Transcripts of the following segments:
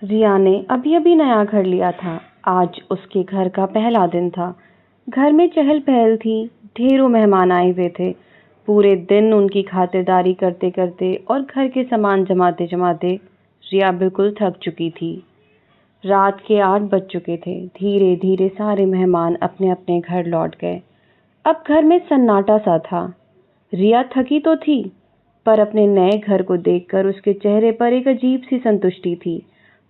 रिया ने अभी-अभी नया घर लिया था। आज उसके घर का पहला दिन था। घर में चहल-पहल थी, ढेरों मेहमान आए हुए थे। पूरे दिन उनकी खातिरदारी करते-करते और घर के सामान जमाते-जमाते रिया बिल्कुल थक चुकी थी। रात के 8 बज चुके थे। धीरे-धीरे सारे मेहमान अपने-अपने घर लौट गए। अब घर में सन्नाटा सा था। रिया थकी तो थी, पर अपने नए घर को देखकर उसके चेहरे पर एक अजीब सी संतुष्टि थी।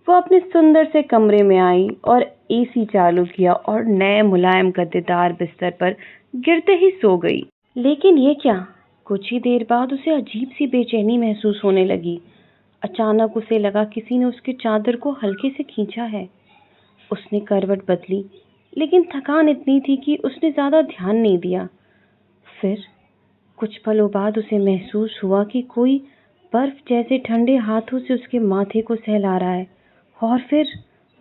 वो अपने सुंदर से कमरे में आई और एसी चालू किया और नए मुलायम गद्देदार बिस्तर पर गिरते ही सो गई। लेकिन ये क्या? कुछ ही देर बाद उसे अजीब सी बेचैनी महसूस होने लगी। अचानक उसे लगा किसी ने उसके चादर को हल्के से खींचा है। उसने करवट बदली, लेकिन थकान इतनी थी कि उसने ज्यादा ध्यान नहीं दिया। फिर कुछ पलों बाद उसे महसूस हुआ कि कोई बर्फ जैसे ठंडे हाथों से उसके माथे को सहला रहा है और फिर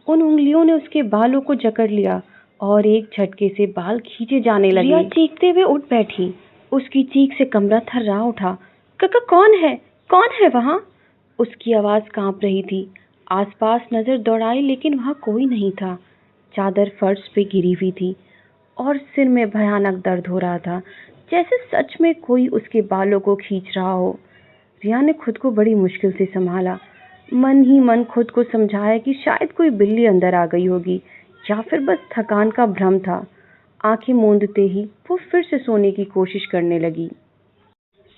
उन उंगलियों ने उसके बालों को जकड़ लिया और एक झटके से बाल खींचे जाने लगे। रिया चीखते हुए उठ बैठी। उसकी चीख से कमरा थर्रा उठा। काका कौन है? कौन है वहाँ? उसकी आवाज कांप रही थी। आसपास नजर दौड़ाई लेकिन वहाँ कोई नहीं था। चादर फर्श पे गिरी हुई थी और सिर में भयानक दर्द हो रहा था, जैसे सच में कोई उसके बालों को खींच रहा हो। रिया ने खुद को बड़ी मुश्किल से संभाला। मन ही मन खुद को समझाया कि शायद कोई बिल्ली अंदर आ गई होगी या फिर बस थकान का भ्रम था। आंखें मूंदते ही वो फिर से सोने की कोशिश करने लगी।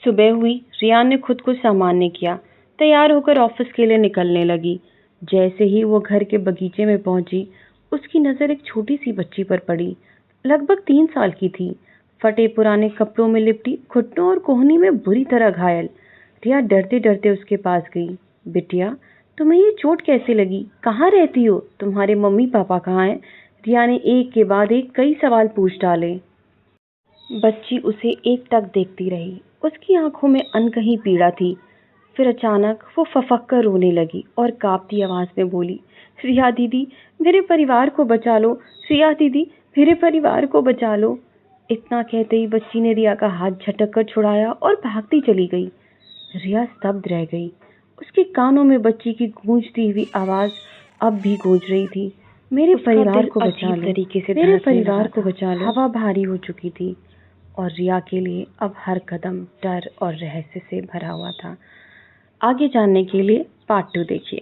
सुबह हुई। रिया ने खुद को सामान्य किया, तैयार होकर ऑफिस के लिए निकलने लगी। जैसे ही वो घर के बगीचे में पहुंची, उसकी नजर एक छोटी सी बच्ची पर पड़ी। लगभग 3 साल की थी, फटे पुराने कपड़ों में लिपटी, घुटनों और कोहनी में बुरी तरह घायल। रिया डरते डरते उसके पास गई। बिटिया, तुम्हें ये चोट कैसे लगी? कहाँ रहती हो? तुम्हारे मम्मी पापा कहाँ हैं? रिया ने एक के बाद एक कई सवाल पूछ डाले। बच्ची उसे एकटक देखती रही। उसकी आंखों में अनकही पीड़ा थी। फिर अचानक वो फफक कर रोने लगी और कांपती आवाज में बोली, रिया दीदी, मेरे परिवार को बचा लो। रिया दीदी, मेरे परिवार को बचा लो। इतना कहते ही बच्ची ने रिया का हाथ झटक कर छुड़ाया और भागती चली गई। रिया स्तब्ध रह गई। उसके कानों में बच्ची की गूंजती हुई आवाज अब भी गूंज रही थी, मेरे परिवार को बचा लो, मेरे परिवार को बचा लो। हवा भारी हो चुकी थी और रिया के लिए अब हर कदम डर और रहस्य से भरा हुआ था। आगे जानने के लिए पार्ट 2 देखिए।